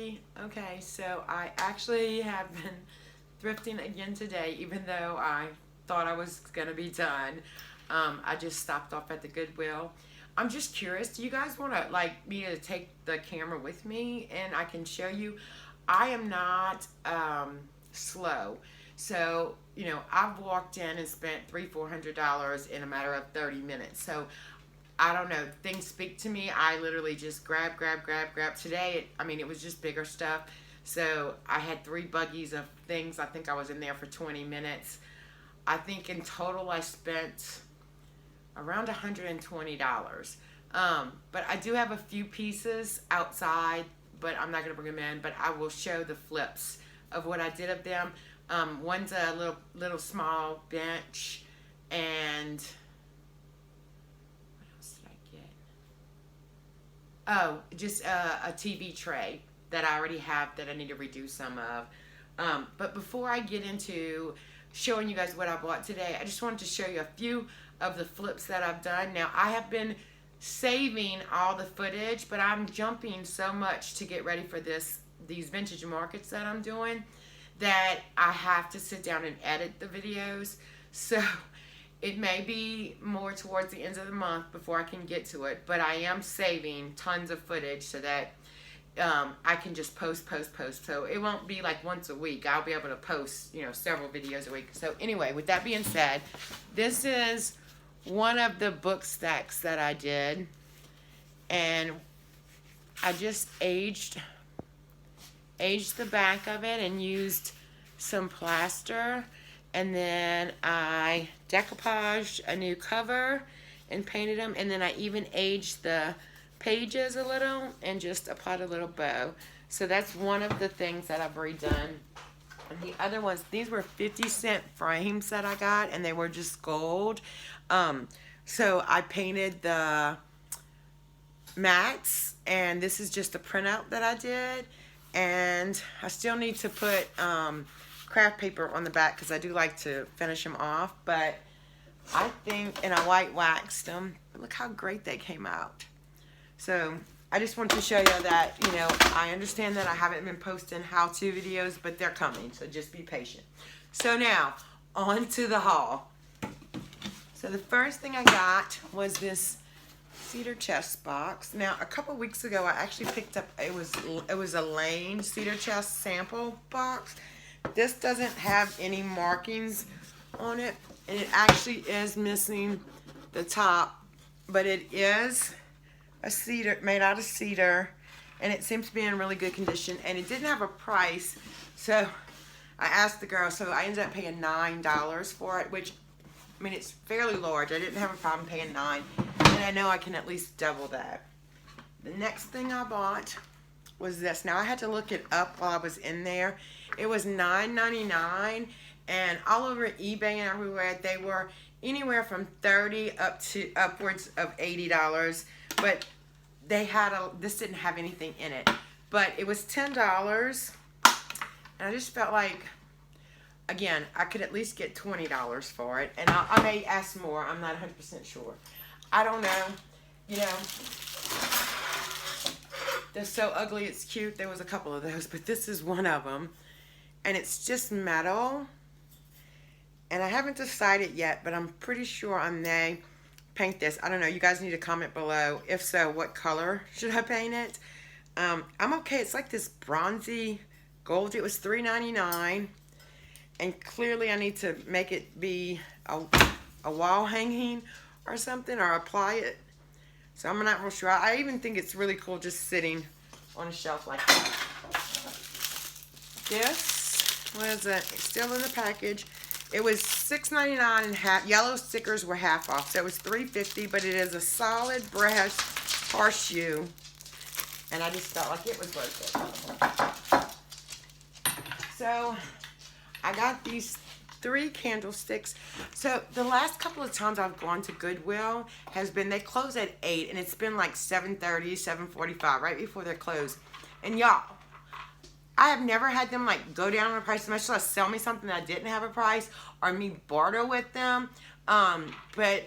everybody. Okay, so I actually have been thrifting again today, even though I thought I was gonna be done. I just stopped off at the Goodwill. I'm just curious, do you guys want to like me to take the camera with me and I can show you? I am not slow. So, I've walked in and spent $300-400 in a matter of 30 minutes. So I don't know. Things speak to me. I literally just grab. Today, it was just bigger stuff. So I had 3 buggies of things. I think I was in there for 20 minutes. I think in total I spent around $120. But I do have a few pieces outside, but I'm not going to bring them in. But I will show the flips of what I did of them. One's a little small bench, and oh, just a TV tray that I already have that I need to redo some of. But before I get into showing you guys what I bought today, I just wanted to show you a few of the flips that I've done. Now, I have been saving all the footage, but I'm jumping so much to get ready for these vintage markets that I'm doing that I have to sit down and edit the videos. So it may be more towards the end of the month before I can get to it, but I am saving tons of footage so that I can just post. So it won't be like once a week. I'll be able to post, several videos a week. So anyway, with that being said, this is one of the book stacks that I did, and I just aged the back of it and used some plaster, and then I decoupaged a new cover and painted them, and then I even aged the pages a little and just applied a little bow. So that's one of the things that I've redone. And the other ones, these were 50-cent frames that I got, and they were just gold. So I painted the mats, and this is just a printout that I did. And I still need to put craft paper on the back because I do like to finish them off. But I think, and I white waxed them. Look how great they came out. So I just wanted to show you that, I understand that I haven't been posting how-to videos, but they're coming. So just be patient. So now, on to the haul. So the first thing I got was this Cedar Chest box. Now, a couple weeks ago, I actually picked up, it was a Lane Cedar Chest sample box. This doesn't have any markings on it, and it actually is missing the top, but it is a cedar, made out of cedar, and it seems to be in really good condition, and it didn't have a price, so I asked the girl, so I ended up paying $9 for it, which, it's fairly large. I didn't have a problem paying $9, and I know I can at least double that. The next thing I bought was this. Now, I had to look it up while I was in there. It was $9.99, and all over eBay and everywhere, they were anywhere from $30 up to upwards of $80, but they had this didn't have anything in it, but it was $10, and I just felt like, again, I could at least get $20 for it, and I may ask more. I'm not 100% sure. I don't know. They're so ugly, it's cute. There was a couple of those, but this is one of them, and it's just metal, and I haven't decided yet, but I'm pretty sure I may paint this. I don't know. You guys need to comment below. If so, what color should I paint it? I'm okay. It's like this bronzy gold. It was $3.99. And clearly I need to make it be a wall hanging or something, or apply it. So I'm not real sure. I even think it's really cool just sitting on a shelf like that. This was still in the package. It was $6.99 and half. Yellow stickers were half off, so it was $3.50. But it is a solid brass horseshoe, and I just felt like it was worth it. So I got these 3 candlesticks. So the last couple of times I've gone to Goodwill has been, they close at 8, and it's been like 7:30, 7:45, right before they close. And y'all, I have never had them like go down on the price, much less sell me something that didn't have a price, or me barter with them. But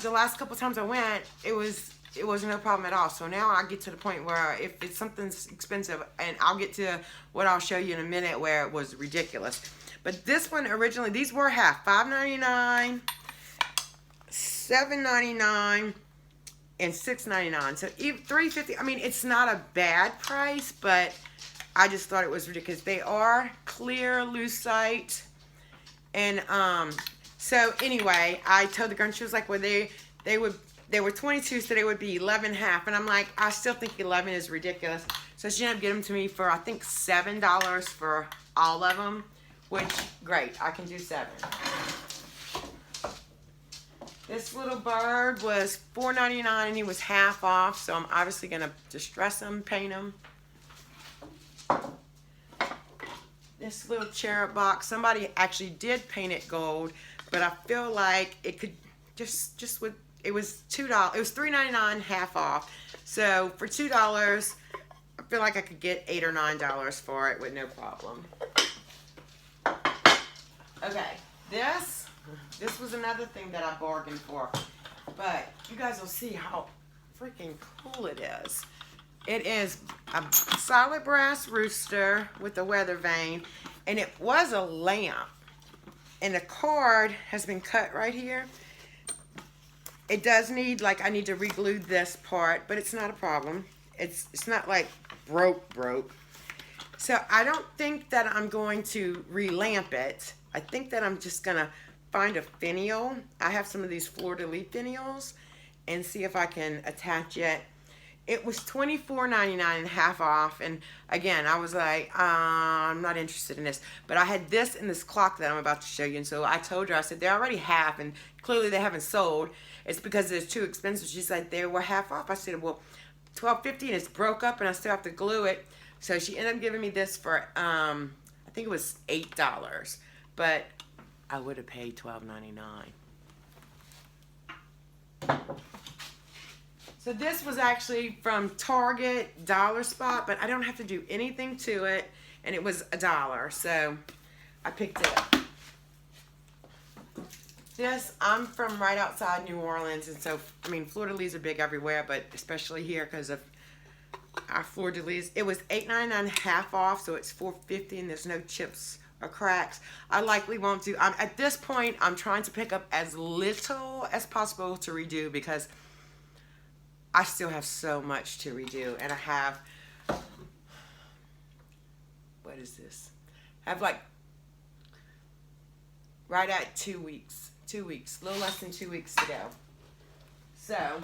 the last couple times I went, it was it was no problem at all. So now I get to the point where if it's something's expensive, and I'll get to what I'll show you in a minute where it was ridiculous. But this one originally, these were half, $5.99, $7.99, and $6.99. So $3.50. I mean, it's not a bad price, but I just thought it was ridiculous. They are clear lucite, and so anyway, I told the girl, and she was like, well, they were 22, so they would be 11 half, and I'm like, I still think 11 is ridiculous. So she ended up getting them to me for I think $7 for all of them, which great, I can do 7. This little bird was $4.99 and he was half off, so I'm obviously gonna distress him, paint him. This little cherub box, somebody actually did paint it gold, but I feel like it could just with, it was $2. It was $3.99 half off. So for $2, I feel like I could get $8 or $9 for it with no problem. Okay, this was another thing that I bargained for, but you guys will see how freaking cool it is. It is a solid brass rooster with a weather vane, and it was a lamp, and the cord has been cut right here. It does need, like, I need to re-glue this part, but it's not a problem. It's not like broke. So I don't think that I'm going to re-lamp it. I think that I'm just gonna find a finial. I have some of these fleur-de-lis finials, and see if I can attach it. It was $24.99 and half off, and again, I was like, I'm not interested in this. But I had this in this clock that I'm about to show you, and so I told her, I said, they're already half, and clearly they haven't sold. It's because it's too expensive. She said they were half off. I said, well, $12.50, and it's broke up, and I still have to glue it. So she ended up giving me this for, I think it was $8, but I would have paid $12.99. So this was actually from Target Dollar Spot, but I don't have to do anything to it, and it was $1, so I picked it up. This, I'm from right outside New Orleans, and so, I mean, fleur-de-lis are big everywhere, but especially here because of our fleur-de-lis. It was $8.99 half off, so it's $4.50, and there's no chips or cracks. I likely won't do, at this point, I'm trying to pick up as little as possible to redo because I still have so much to redo, and I have, what is this? I have like, right at 2 weeks. 2 weeks, a little less than 2 weeks to go. So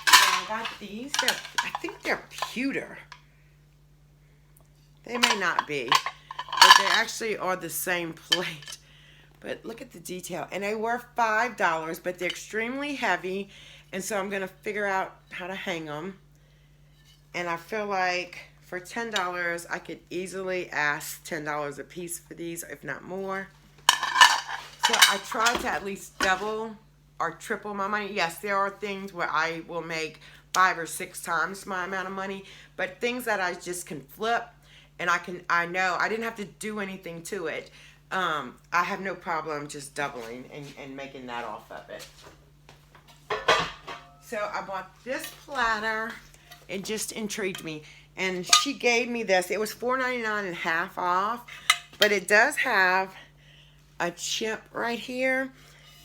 I got these. I think they're pewter. They may not be, but they actually are the same plate. But look at the detail. And they were $5, but they're extremely heavy. And so I'm going to figure out how to hang them. And I feel like for $10, I could easily ask $10 a piece for these, if not more. So I try to at least double or triple my money. Yes, there are things where I will make 5 or 6 times my amount of money, but things that I just can flip, and I know I didn't have to do anything to it. I have no problem just doubling and making that off of it. So I bought this platter. It just intrigued me, and she gave me this. It was $4.99 and half off, but it does have a chip right here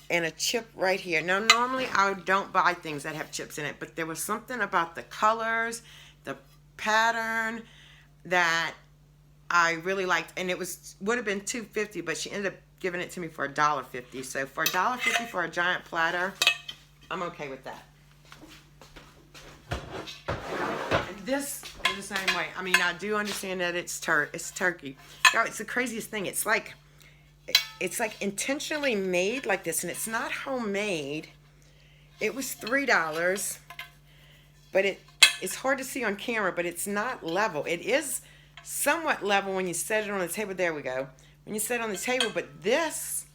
and a chip right here. Now, normally I don't buy things that have chips in it, but there was something about the colors, the pattern that I really liked, and it would have been $2.50, but she ended up giving it to me for $1.50. So for $1.50 for a giant platter, I'm okay with that. And this is the same way. I mean, I do understand that it's turkey. Now, it's the craziest thing. It's like intentionally made like this, and it's not homemade. It was $3, but it's hard to see on camera, but it's not level. It is somewhat level when you set it on the table. There we go. When you set it on the table, but this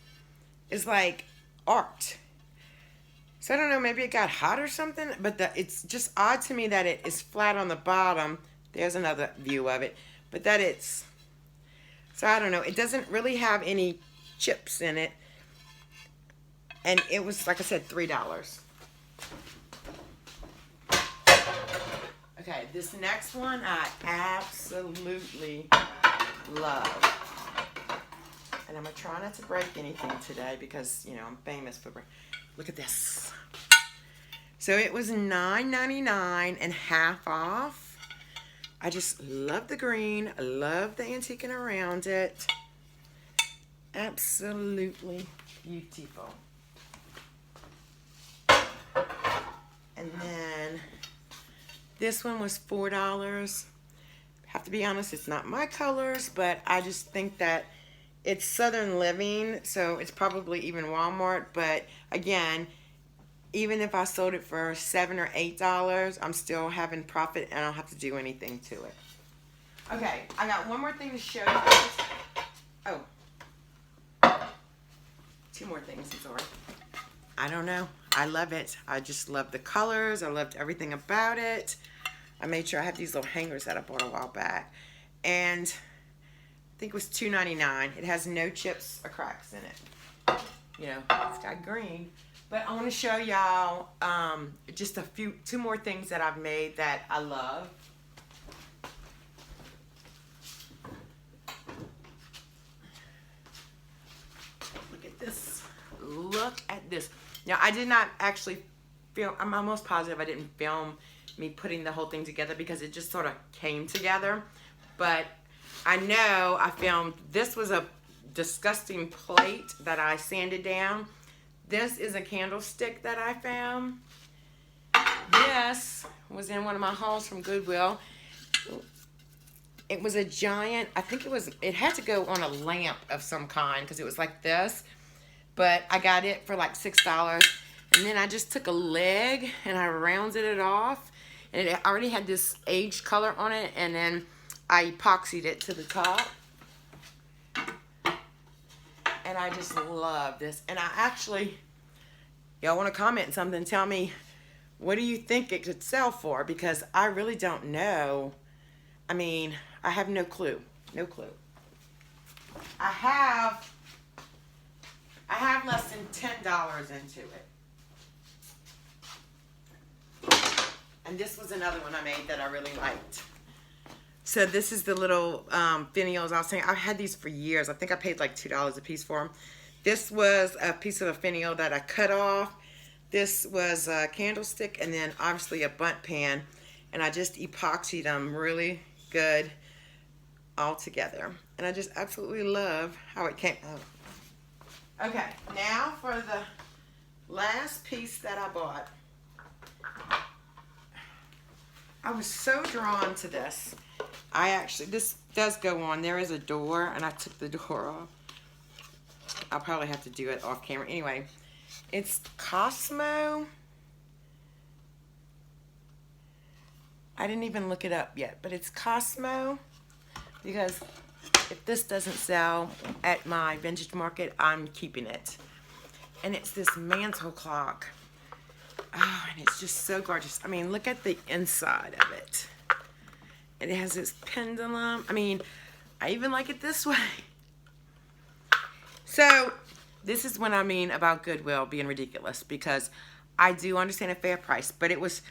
is like art. So I don't know, maybe it got hot or something, but it's just odd to me that it is flat on the bottom. There's another view of it, but that it's, so I don't know. It doesn't really have any chips in it. And it was, like I said, $3. Okay, this next one I absolutely love. And I'm going to try not to break anything today because, you know, I'm famous for break. Look at this. So it was $9.99 and half off. I just love the green. I love the antiquing around it. Absolutely beautiful. And then this one was $4. Have to be honest, it's not my colors, but I just think that it's Southern Living, so it's probably even Walmart. But again, even if I sold it for $7 or $8, I'm still having profit and I don't have to do anything to it. Okay, I got one more thing to show you guys. Oh. 2 more things, I'm sorry. I don't know. I love it. I just love the colors. I loved everything about it. I made sure I have these little hangers that I bought a while back. And I think it was $2.99. It has no chips or cracks in it. You know, it's got green. But I want to show y'all just 2 more things that I've made that I love. Look at this. Look at this. Now, I did not actually film. I'm almost positive I didn't film me putting the whole thing together because it just sort of came together. But I know I filmed. This was a disgusting plate that I sanded down. This is a candlestick that I found. This was in one of my hauls from Goodwill. It was a giant, I think it had to go on a lamp of some kind because it was like this. But I got it for like $6. And then I just took a leg and I rounded it off. And it already had this aged color on it. And then I epoxied it to the top. And I just love this. And I actually, y'all want to comment something, tell me, what do you think it could sell for? Because I really don't know. I mean, I have no clue. No clue. I have less than $10 into it. And this was another one I made that I really liked. So this is the little finials I was saying. I've had these for years. I think I paid like $2 a piece for them. This was a piece of a finial that I cut off. This was a candlestick and then obviously a bundt pan. And I just epoxied them really good all together. And I just absolutely love how it came out. Okay, now for the last piece that I bought. I was so drawn to this. This does go on. There is a door, and I took the door off. I'll probably have to do it off camera. Anyway, it's Cosmo. I didn't even look it up yet, but it's Cosmo because if this doesn't sell at my vintage market, I'm keeping it. And it's this mantle clock. Oh, and it's just so gorgeous. I mean, look at the inside of it. It has this pendulum. I mean, I even like it this way. So, this is what I mean about Goodwill being ridiculous because I do understand a fair price, but it was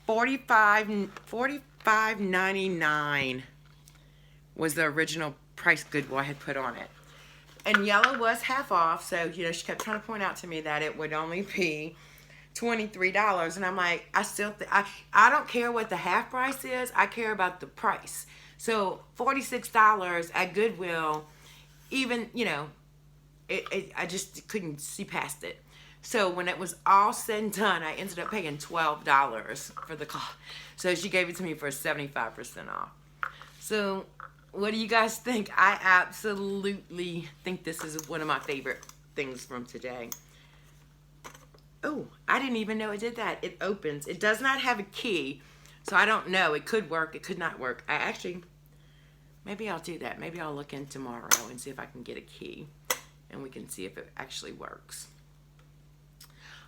$45.99 was the original price Goodwill had put on it. And yellow was half off, so, you know, she kept trying to point out to me that it would only be $23, and I'm like, I don't care what the half price is. I care about the price. So $46 at Goodwill, even, you know, I just couldn't see past it. So when it was all said and done, I ended up paying $12 for the clock. So she gave it to me for 75% off. So what do you guys think? I absolutely think this is one of my favorite things from today. Oh, I didn't even know it did that. It opens. It does not have a key, so I don't know. It could work. It could not work. Maybe I'll do that. Maybe I'll look in tomorrow and see if I can get a key, and we can see if it actually works.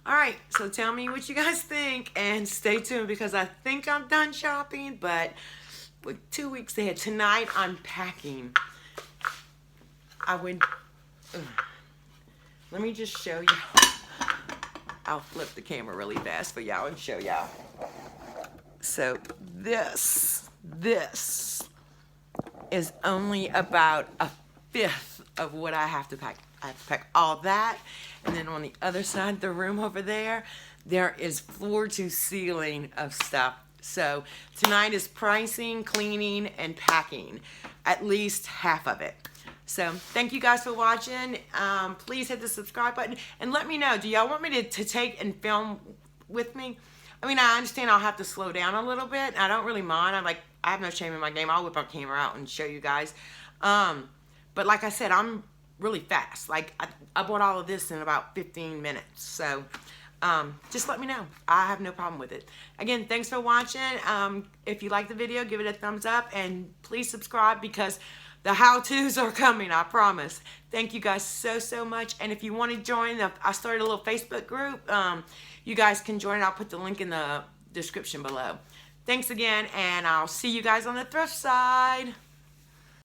All right, so tell me what you guys think, and stay tuned because I think I'm done shopping, but with 2 weeks ahead. Tonight, I'm packing. Let me just show you. I'll flip the camera really fast for y'all and show y'all. So this is only about a fifth of what I have to pack. I have to pack all that, and then on the other side of the room over there is floor to ceiling of stuff. So tonight is pricing, cleaning, and packing, at least half of it. So thank you guys for watching. Please hit the subscribe button and let me know, do y'all want me to take and film with me? I mean, I understand I'll have to slow down a little bit. I don't really mind. I have no shame in my game. I'll whip our camera out and show you guys. But like I said, I'm really fast. Like I bought all of this in about 15 minutes. So just let me know. I have no problem with it. Again, thanks for watching. If you like the video, give it a thumbs up and please subscribe because the how-tos are coming, I promise. Thank you guys so much. And if you want to join, I started a little Facebook group. You guys can join. I'll put the link in the description below. Thanks again, and I'll see you guys on the thrift side.